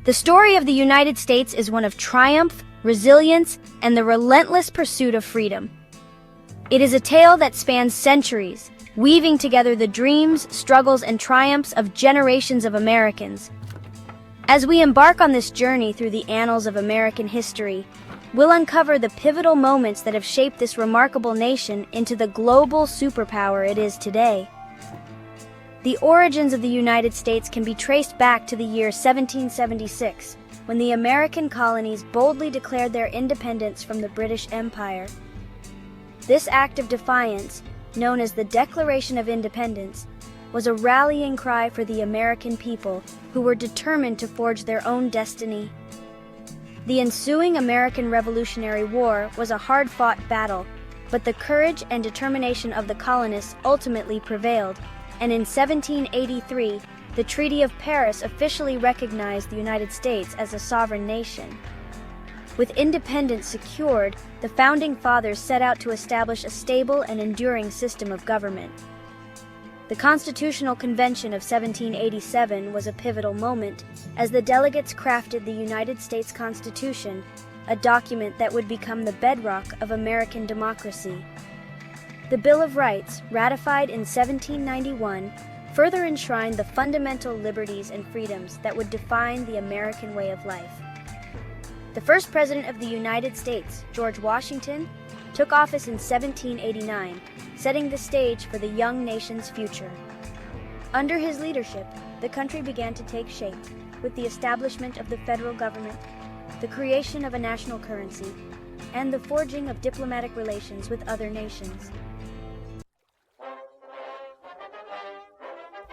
The story of the United States is one of triumph, resilience, and the relentless pursuit of freedom. It is a tale that spans centuries, weaving together the dreams, struggles, and triumphs of generations of Americans. As we embark on this journey through the annals of American history, we'll uncover the pivotal moments that have shaped this remarkable nation into the global superpower it is today. The origins of the United States can be traced back to the year 1776, when the American colonies boldly declared their independence from the British Empire. This act of defiance, known as the Declaration of Independence, was a rallying cry for the American people who were determined to forge their own destiny. The ensuing American Revolutionary War was a hard-fought battle, but the courage and determination of the colonists ultimately prevailed, and in 1783, the Treaty of Paris officially recognized the United States as a sovereign nation. With independence secured, the Founding Fathers set out to establish a stable and enduring system of government. The Constitutional Convention of 1787 was a pivotal moment, as the delegates crafted the United States Constitution, a document that would become the bedrock of American democracy. The Bill of Rights, ratified in 1791, further enshrined the fundamental liberties and freedoms that would define the American way of life. The first President of the United States, George Washington, took office in 1789, setting the stage for the young nation's future. Under his leadership, the country began to take shape, with the establishment of the federal government, the creation of a national currency, and the forging of diplomatic relations with other nations.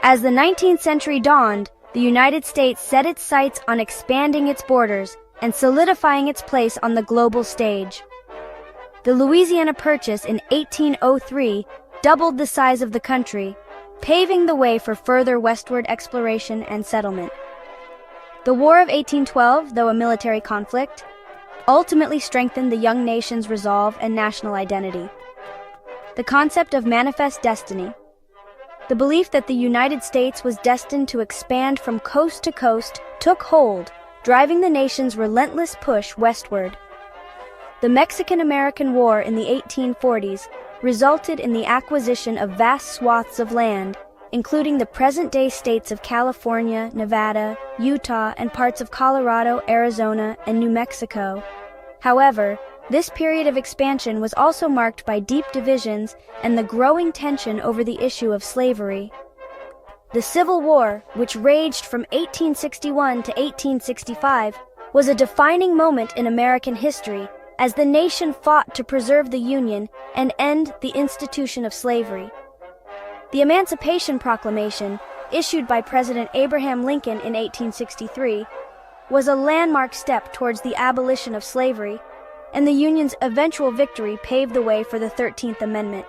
As the 19th century dawned, the United States set its sights on expanding its borders and solidifying its place on the global stage. The Louisiana Purchase in 1803 doubled the size of the country, paving the way for further westward exploration and settlement. The War of 1812, though a military conflict, ultimately strengthened the young nation's resolve and national identity. The concept of manifest destiny, the belief that the United States was destined to expand from coast to coast, took hold, driving the nation's relentless push westward. The Mexican-American War in the 1840s resulted in the acquisition of vast swaths of land, including the present-day states of California, Nevada, Utah, and parts of Colorado, Arizona, and New Mexico. However, this period of expansion was also marked by deep divisions and the growing tension over the issue of slavery. The Civil War, which raged from 1861 to 1865, was a defining moment in American history as the nation fought to preserve the Union and end the institution of slavery. The Emancipation Proclamation, issued by President Abraham Lincoln in 1863, was a landmark step towards the abolition of slavery, and the Union's eventual victory paved the way for the 13th Amendment,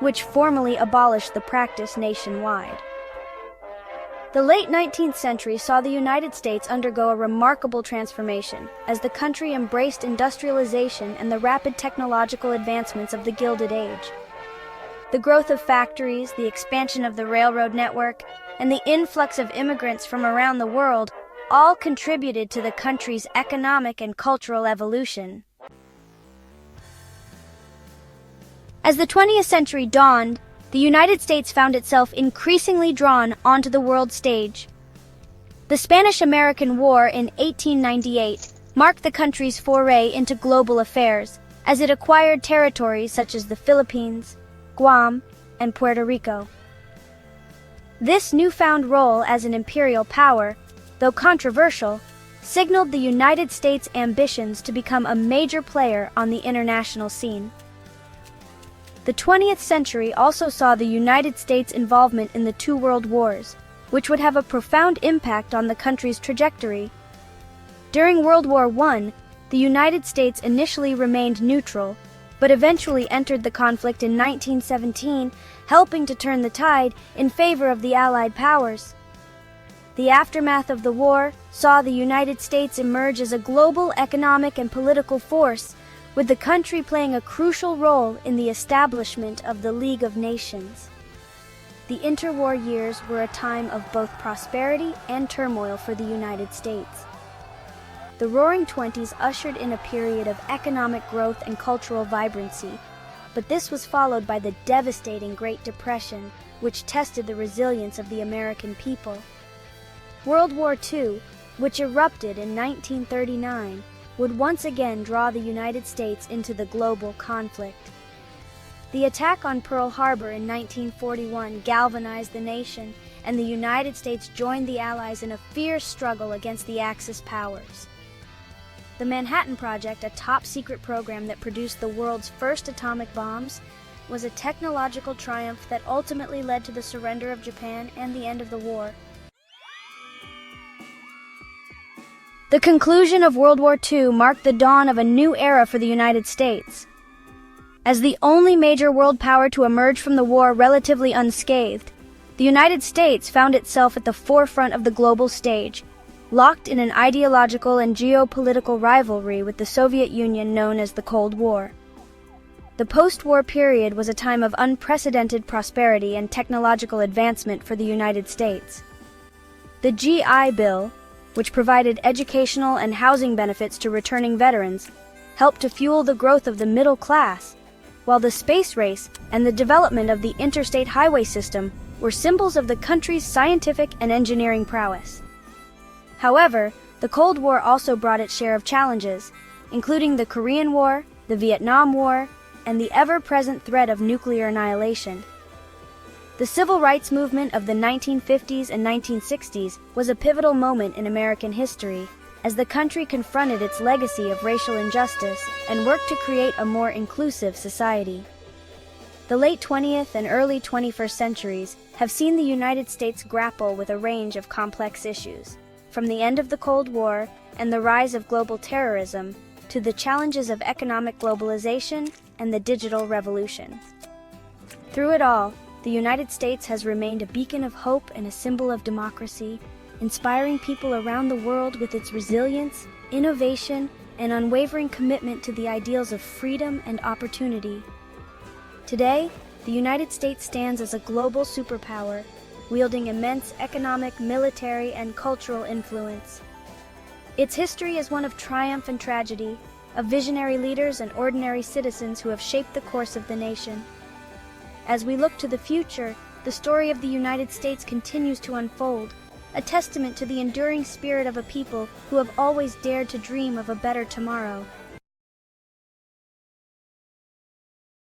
which formally abolished the practice nationwide. The late 19th century saw the United States undergo a remarkable transformation as the country embraced industrialization and the rapid technological advancements of the Gilded Age. The growth of factories, the expansion of the railroad network, and the influx of immigrants from around the world all contributed to the country's economic and cultural evolution. As the 20th century dawned, the United States found itself increasingly drawn onto the world stage. The Spanish-American War in 1898 marked the country's foray into global affairs, as it acquired territories such as the Philippines, Guam, and Puerto Rico. This newfound role as an imperial power, though controversial, signaled the United States' ambitions to become a major player on the international scene. The 20th century also saw the United States' involvement in the two world wars, which would have a profound impact on the country's trajectory. During World War I, the United States initially remained neutral, but eventually entered the conflict in 1917, helping to turn the tide in favor of the Allied powers. The aftermath of the war saw the United States emerge as a global economic and political force, with the country playing a crucial role in the establishment of the League of Nations. The interwar years were a time of both prosperity and turmoil for the United States. The Roaring Twenties ushered in a period of economic growth and cultural vibrancy, but this was followed by the devastating Great Depression, which tested the resilience of the American people. World War II, which erupted in 1939, would once again draw the United States into the global conflict. The attack on Pearl Harbor in 1941 galvanized the nation, and the United States joined the Allies in a fierce struggle against the Axis powers. The Manhattan Project, a top-secret program that produced the world's first atomic bombs, was a technological triumph that ultimately led to the surrender of Japan and the end of the war. The conclusion of World War II marked the dawn of a new era for the United States. As the only major world power to emerge from the war relatively unscathed, the United States found itself at the forefront of the global stage, locked in an ideological and geopolitical rivalry with the Soviet Union known as the Cold War. The post-war period was a time of unprecedented prosperity and technological advancement for the United States. The GI Bill, which provided educational and housing benefits to returning veterans, helped to fuel the growth of the middle class, while the space race and the development of the interstate highway system were symbols of the country's scientific and engineering prowess. However, the Cold War also brought its share of challenges, including the Korean War, the Vietnam War, and the ever-present threat of nuclear annihilation. The civil rights movement of the 1950s and 1960s was a pivotal moment in American history, as the country confronted its legacy of racial injustice and worked to create a more inclusive society. The late 20th and early 21st centuries have seen the United States grapple with a range of complex issues, from the end of the Cold War and the rise of global terrorism to the challenges of economic globalization and the digital revolution. Through it all, the United States has remained a beacon of hope and a symbol of democracy, inspiring people around the world with its resilience, innovation, and unwavering commitment to the ideals of freedom and opportunity. Today, the United States stands as a global superpower, wielding immense economic, military, and cultural influence. Its history is one of triumph and tragedy, of visionary leaders and ordinary citizens who have shaped the course of the nation. As we look to the future, the story of the United States continues to unfold, a testament to the enduring spirit of a people who have always dared to dream of a better tomorrow.